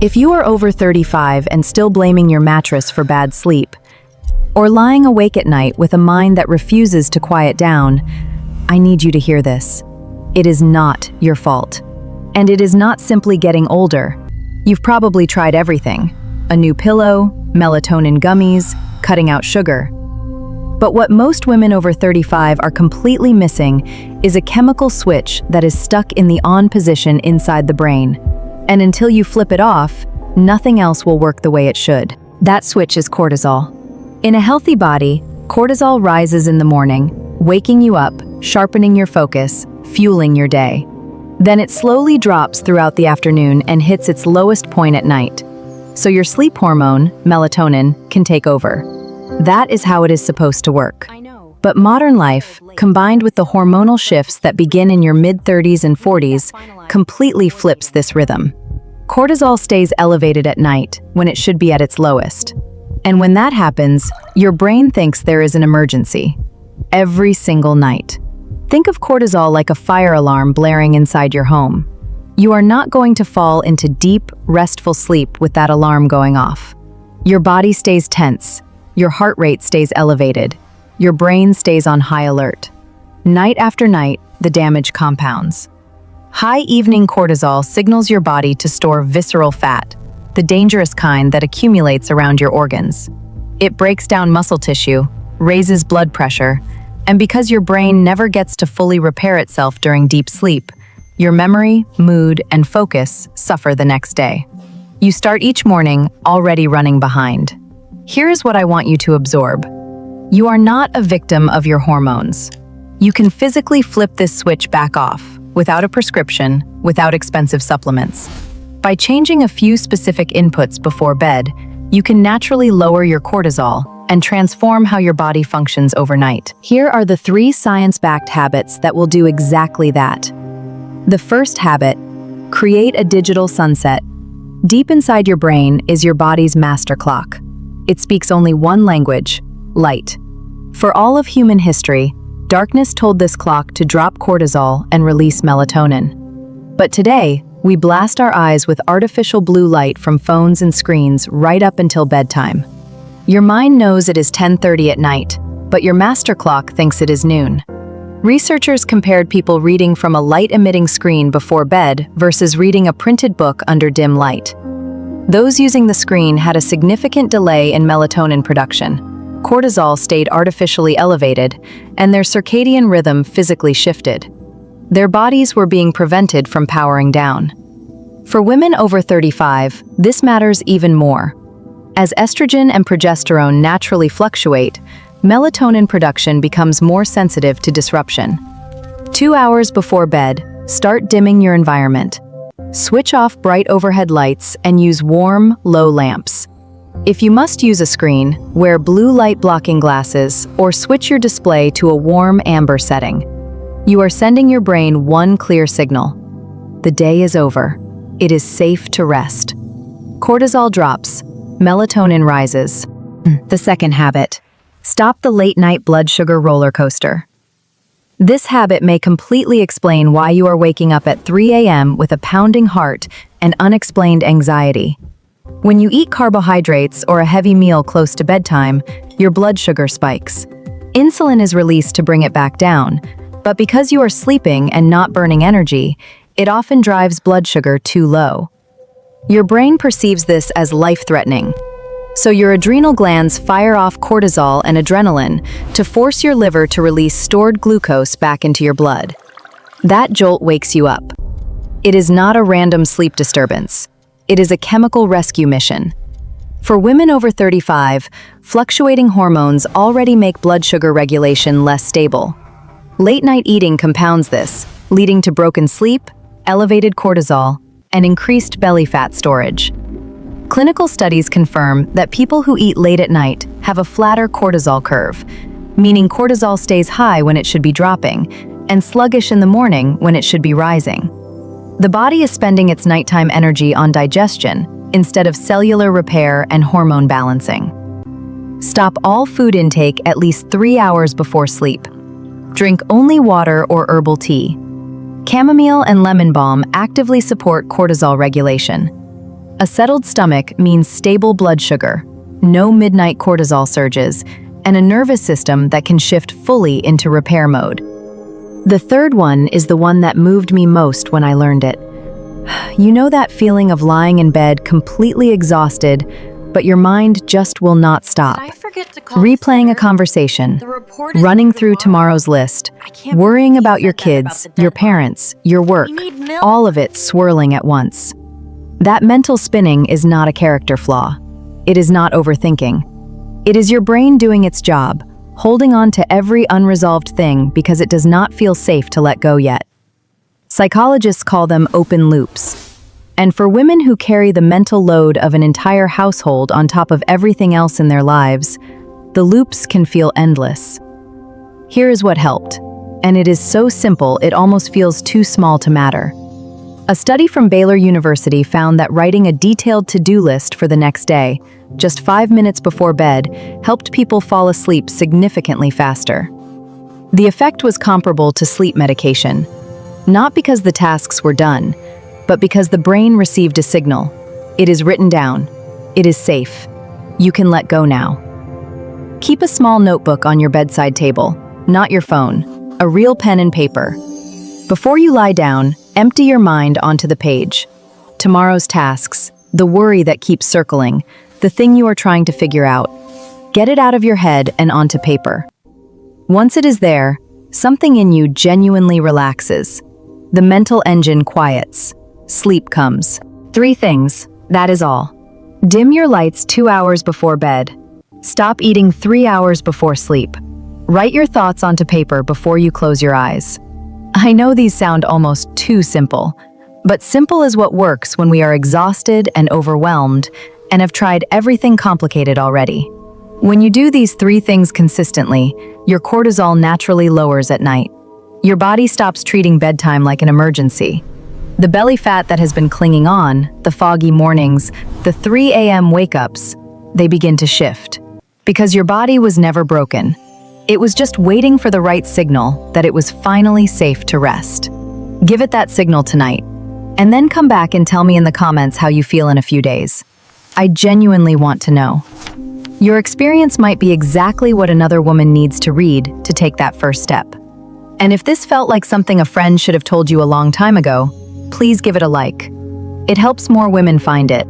If you are over 35 and still blaming your mattress for bad sleep, or lying awake at night with a mind that refuses to quiet down, I need you to hear this. It is not your fault. And it is not simply getting older. You've probably tried everything: a new pillow, melatonin gummies, cutting out sugar. But what most women over 35 are completely missing is a chemical switch that is stuck in the on position inside the brain. And until you flip it off, nothing else will work the way it should. That switch is cortisol. In a healthy body, cortisol rises in the morning, waking you up, sharpening your focus, fueling your day. Then it slowly drops throughout the afternoon and hits its lowest point at night. So your sleep hormone, melatonin, can take over. That is how it is supposed to work. But modern life, combined with the hormonal shifts that begin in your mid-30s and 40s, completely flips this rhythm. Cortisol stays elevated at night when it should be at its lowest. And when that happens, your brain thinks there is an emergency. Every single night. Think of cortisol like a fire alarm blaring inside your home. You are not going to fall into deep, restful sleep with that alarm going off. Your body stays tense. Your heart rate stays elevated. Your brain stays on high alert. Night after night, the damage compounds. High evening cortisol signals your body to store visceral fat, the dangerous kind that accumulates around your organs. It breaks down muscle tissue, raises blood pressure, and because your brain never gets to fully repair itself during deep sleep, your memory, mood, and focus suffer the next day. You start each morning already running behind. Here is what I want you to absorb. You are not a victim of your hormones. You can physically flip this switch back off, without a prescription, without expensive supplements. By changing a few specific inputs before bed, you can naturally lower your cortisol and transform how your body functions overnight. Here are the 3 science-backed habits that will do exactly that. The first habit: create a digital sunset. Deep inside your brain is your body's master clock. It speaks only one language: light. For all of human history, darkness told this clock to drop cortisol and release melatonin. But today, we blast our eyes with artificial blue light from phones and screens right up until bedtime. Your mind knows it is 10:30 at night, but your master clock thinks it is noon. Researchers compared people reading from a light-emitting screen before bed versus reading a printed book under dim light. Those using the screen had a significant delay in melatonin production. Cortisol stayed artificially elevated, and their circadian rhythm physically shifted. Their bodies were being prevented from powering down. For women over 35, this matters even more. As estrogen and progesterone naturally fluctuate, melatonin production becomes more sensitive to disruption. 2 hours before bed, start dimming your environment. Switch off bright overhead lights and use warm, low lamps. If you must use a screen, wear blue light blocking glasses or switch your display to a warm amber setting. You are sending your brain one clear signal. The day is over. It is safe to rest. Cortisol drops. Melatonin rises. The second habit: stop the late-night blood sugar roller coaster. This habit may completely explain why you are waking up at 3 a.m. with a pounding heart and unexplained anxiety. When you eat carbohydrates or a heavy meal close to bedtime, your blood sugar spikes. Insulin is released to bring it back down, but because you are sleeping and not burning energy, it often drives blood sugar too low. Your brain perceives this as life-threatening. So your adrenal glands fire off cortisol and adrenaline to force your liver to release stored glucose back into your blood. That jolt wakes you up. It is not a random sleep disturbance. It is a chemical rescue mission. For women over 35, fluctuating hormones already make blood sugar regulation less stable. Late-night eating compounds this, leading to broken sleep, elevated cortisol, and increased belly fat storage. Clinical studies confirm that people who eat late at night have a flatter cortisol curve, meaning cortisol stays high when it should be dropping, and sluggish in the morning when it should be rising. The body is spending its nighttime energy on digestion instead of cellular repair and hormone balancing. Stop all food intake at least 3 hours before sleep. Drink only water or herbal tea. Chamomile and lemon balm actively support cortisol regulation. A settled stomach means stable blood sugar, no midnight cortisol surges, and a nervous system that can shift fully into repair mode. The third one is the one that moved me most when I learned it. You know that feeling of lying in bed completely exhausted, but your mind just will not stop. Replaying a conversation, running through tomorrow's list, worrying about your kids, your parents, your work, all of it swirling at once. That mental spinning is not a character flaw. It is not overthinking. It is your brain doing its job, holding on to every unresolved thing because it does not feel safe to let go yet. Psychologists call them open loops. And for women who carry the mental load of an entire household on top of everything else in their lives, the loops can feel endless. Here is what helped, and it is so simple it almost feels too small to matter. A study from Baylor University found that writing a detailed to-do list for the next day, just 5 minutes before bed, helped people fall asleep significantly faster. The effect was comparable to sleep medication, not because the tasks were done, but because the brain received a signal. It is written down. It is safe. You can let go now. Keep a small notebook on your bedside table, not your phone, a real pen and paper. Before you lie down, empty your mind onto the page. Tomorrow's tasks, the worry that keeps circling, the thing you are trying to figure out. Get it out of your head and onto paper. Once it is there, something in you genuinely relaxes. The mental engine quiets. Sleep comes. 3 things, that is all. Dim your lights 2 hours before bed. Stop eating 3 hours before sleep. Write your thoughts onto paper before you close your eyes. I know these sound almost too simple, but simple is what works when we are exhausted and overwhelmed and have tried everything complicated already. When you do these 3 things consistently, your cortisol naturally lowers at night. Your body stops treating bedtime like an emergency. The belly fat that has been clinging on, the foggy mornings, the 3 a.m. wake-ups, they begin to shift. Because your body was never broken. It was just waiting for the right signal that it was finally safe to rest. Give it that signal tonight, and then come back and tell me in the comments how you feel in a few days. I genuinely want to know. Your experience might be exactly what another woman needs to read to take that first step. And if this felt like something a friend should have told you a long time ago, please give it a like. It helps more women find it.